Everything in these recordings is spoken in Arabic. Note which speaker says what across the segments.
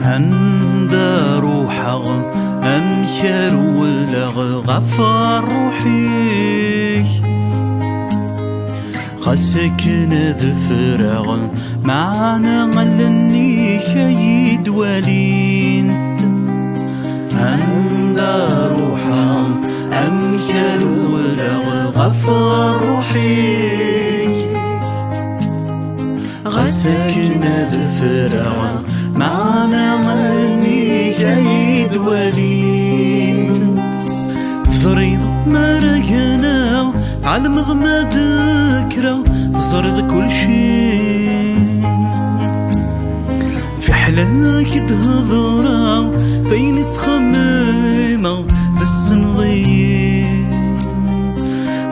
Speaker 1: عند روحه أمشر ولغ غفار روحي خسكن ذفرغ معنا غلني شيد ولين عند روحه أمشر ولغ غفار روحي غسكن ذفرغ معنا غلني شيد ولين زريض مرقنا علم غما ذكرى زرد كل شيء في حلاك تهضرى فين تخممة في السنضيم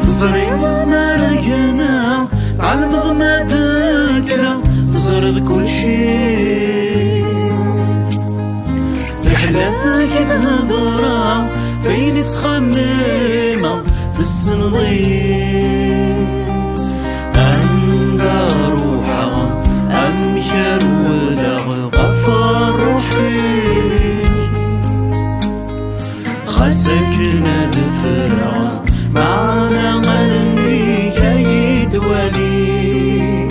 Speaker 1: زريض مرقنا علم غما ذكرى زرد كل شيء في حلاك تهضرى فين تخممة في السنضيم عند روحه أمشر ولغ غفار روحي غسكن ذفرة معنا غلبي شيد ولي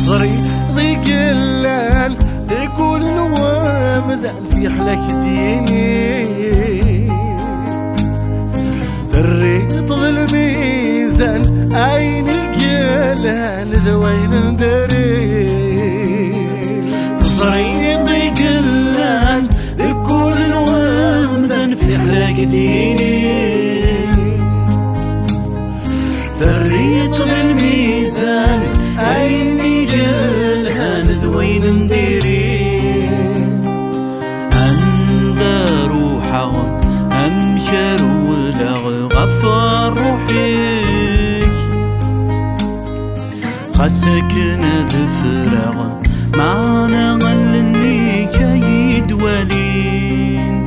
Speaker 2: ضريضي قلال يقول الوامذان في حلاك ديني الريض الميزان عين القلال ذوين ندري
Speaker 1: صريضي قلال يقول الوامذان في حلاك ديني الريض الميزان عين القلال ذوين ندري عند روحه أمشر ولغ غفار روحي خسكن ذفرغ معنا غلني شيد ولين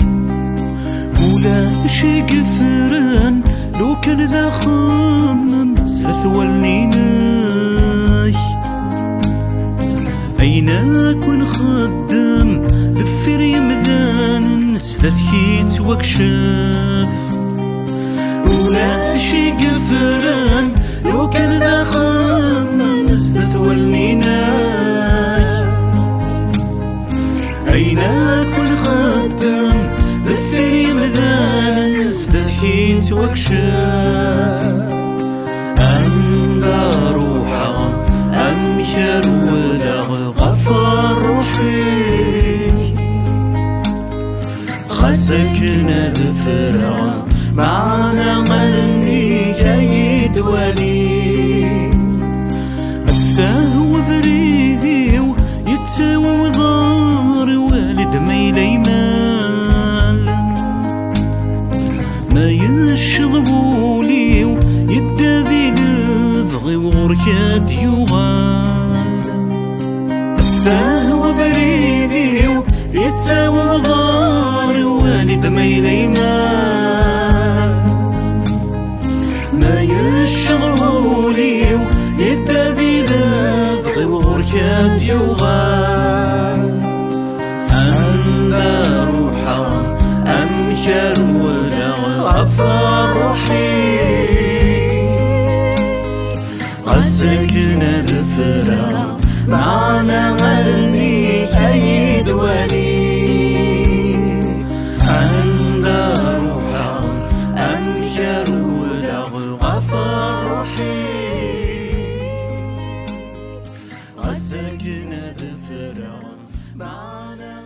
Speaker 1: ولا شي قفران لو كان ذا خمم ستوليناش عيناك ونخدم ذفر يمدان ستثكيت واكشف ولا شي قفران لو كان ذا خمم ستوليناش عيناك ونخدم ذفر يمدان ستثكيت واكشف عند روحه أمشر ولغ غفار روحي غسكن ذفرة معنا غلني جيد ولي التهوى بريدي يتساوى وضار والد ميلي مال ما يشغبولي يدافي لبغي وغركات يغال التهوى بريدي يتساوى وضار والد ميلي مال ما يشغلولي يدافي لبغي وغركات يغال عند روحه أمشر ولغ غفار روحي غسكن ذفرة معنا غلبي شيد ولي عند روحه أمشر ولغ غفار روحي غسكن ذفرة معنا